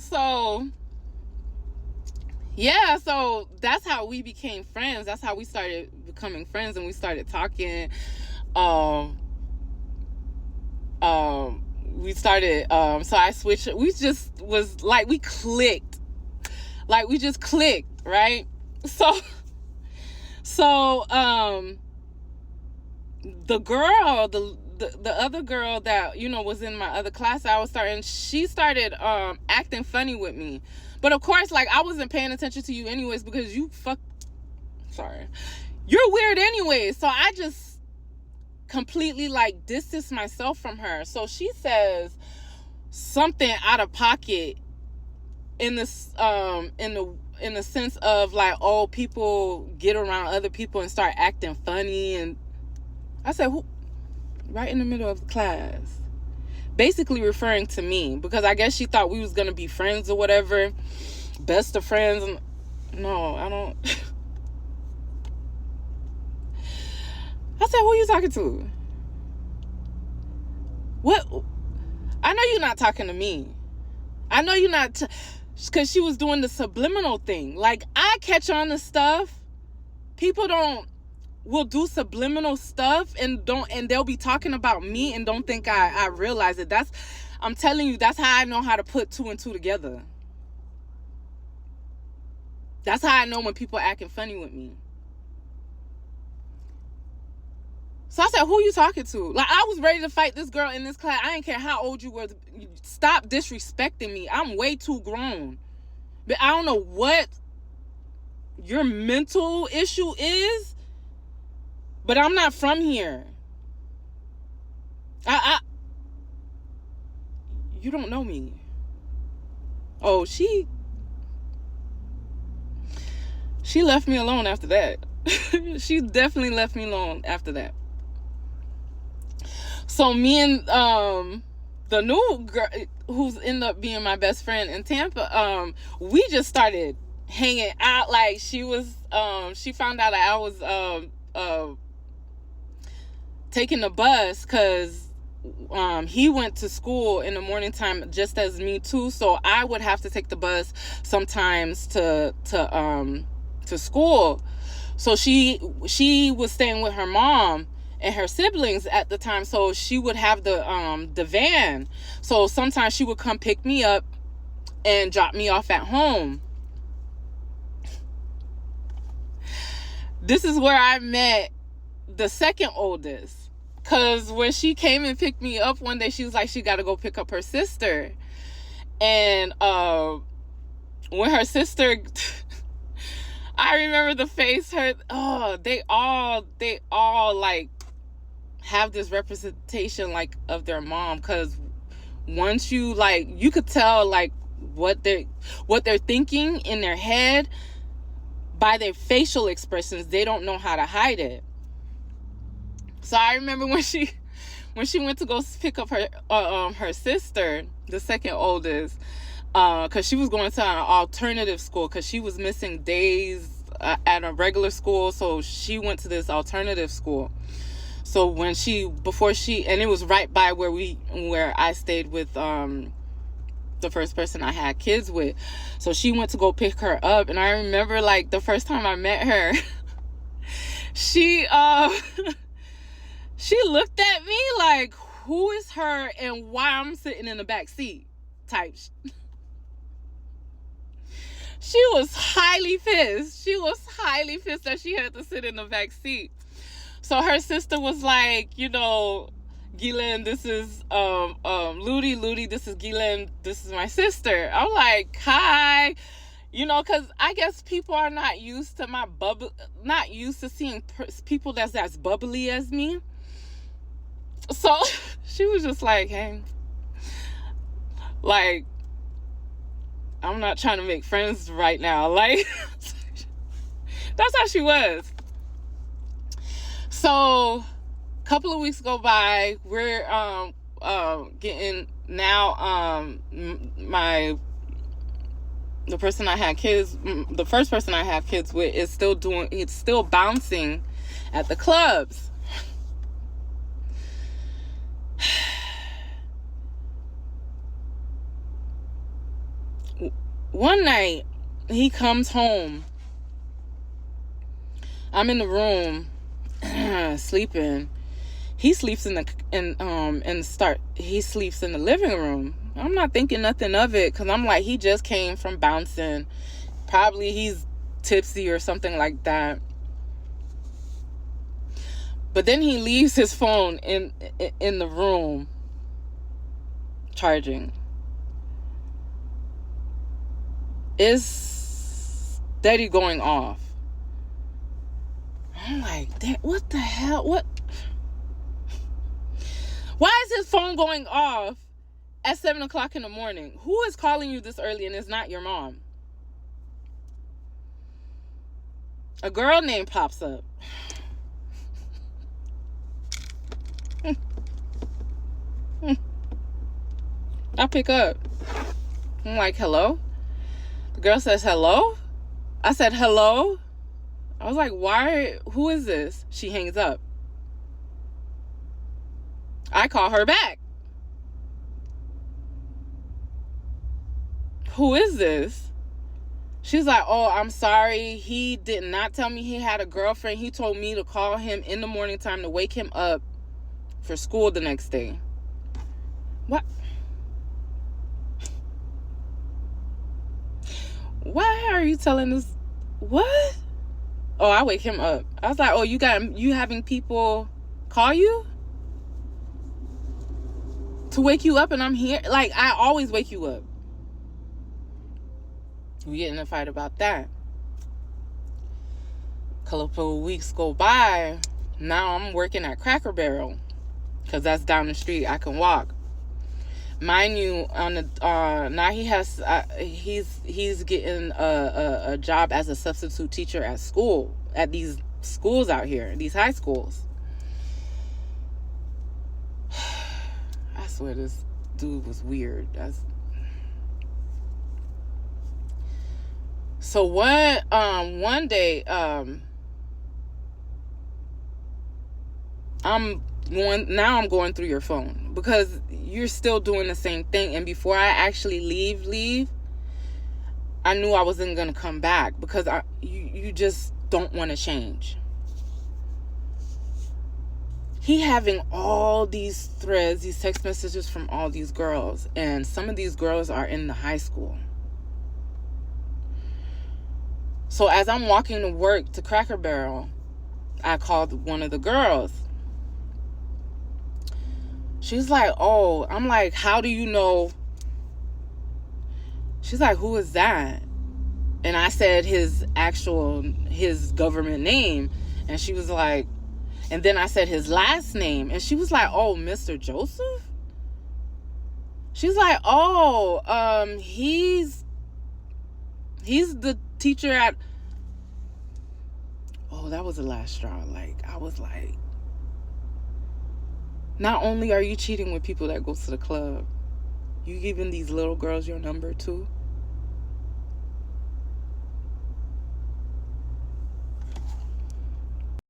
So yeah, so that's how we became friends. That's how we started becoming friends, and we started talking. We started. So I switched. We just was like, we clicked. Like, we just clicked, right? So the girl, the other girl that, you know, was in my other class I was starting, she started acting funny with me. But of course, like, I wasn't paying attention to you anyways, because you're weird anyways. So I just completely like distance myself from her. So she says something out of pocket in this in the sense of like, oh, people get around other people and start acting funny. And I said, who? Right in the middle of the class, basically referring to me, because I guess she thought we was gonna be friends or whatever, best of friends. No, I don't. I said, who are you talking to? What? I know you're not talking to me. I know you're not, because she was doing the subliminal thing. Like, I catch on to stuff. People will do subliminal stuff and they'll be talking about me and don't think I realize it. I'm telling you, that's how I know how to put two and two together. That's how I know when people are acting funny with me. So I said, who you talking to? Like, I was ready to fight this girl in this class. I didn't care how old you were. Stop disrespecting me. I'm way too grown. But I don't know what your mental issue is, but I'm not from here. You don't know me. Oh, she left me alone after that. She definitely left me alone after that. So me and the new girl who's ended up being my best friend in Tampa, we just started hanging out. Like, she found out that I was taking the bus, because he went to school in the morning time just as me too. So I would have to take the bus sometimes to school. So she was staying with her mom and her siblings at the time, so she would have the van. So sometimes she would come pick me up and drop me off at home. This is where I met the second oldest, because when she came and picked me up one day, she was like, she got to go pick up her sister. And when her sister I remember the face they all like have this representation like of their mom, because once you could tell like what they're thinking in their head by their facial expressions. They don't know how to hide it. So I remember when she went to go pick up her sister, the second oldest, because she was going to an alternative school, because she was missing days at a regular school, so she went to this alternative school. So and it was right by where I stayed with the first person I had kids with. So she went to go pick her up, and I remember like the first time I met her, she she looked at me like, who is her and why I'm sitting in the back seat type. She was highly pissed. She was highly pissed that she had to sit in the back seat. So her sister was like, you know, Ghislaine, this is Ludi, this is Ghislaine, this is my sister. I'm like, hi. You know, because I guess people are not used to seeing people that's as bubbly as me. So she was just like, hey, like, I'm not trying to make friends right now. Like, that's how she was. So a couple of weeks go by. We're getting now the person I had kids, the first person I have kids with is still bouncing at the clubs. One night, he comes home. I'm in the room sleeping. He sleeps he sleeps in the living room. I'm not thinking nothing of it, because I'm like, he just came from bouncing. Probably he's tipsy or something like that. But then he leaves his phone in the room charging. It's steady going off. I'm like, what the hell? What? Why is his phone going off at 7 o'clock in the morning? Who is calling you this early and it's not your mom? A girl name pops up. I pick up. I'm like, hello? The girl says, hello? I said, hello? I was like, why? Who is this? She hangs up. I call her back. Who is this? She's like, oh, I'm sorry. He did not tell me he had a girlfriend. He told me to call him in the morning time to wake him up for school the next day. What? Why are you telling this? What? Oh, I wake him up. I was like, oh, you having people call you to wake you up, and I'm here? Like, I always wake you up. We get in a fight about that. A couple of weeks go by. Now I'm working at Cracker Barrel, because that's down the street. I can walk. Mind you, on the now he's getting a job as a substitute teacher at school, at these schools out here, these high schools. I swear this dude was weird. So one day I'm going through your phone, because you're still doing the same thing. And before I actually leave, I knew I wasn't going to come back, because you just don't want to change. He having all these threads, these text messages from all these girls, and some of these girls are in the high school. So as I'm walking to work to Cracker Barrel, I called one of the girls. She's like, oh, I'm like, how do you know? She's like, who is that? And I said his government name. And she was like, and then I said his last name. And she was like, oh, Mr. Joseph? She's like, oh, he's the teacher at, oh, that was the last straw. Like, I was like, not only are you cheating with people that go to the club, you giving these little girls your number too?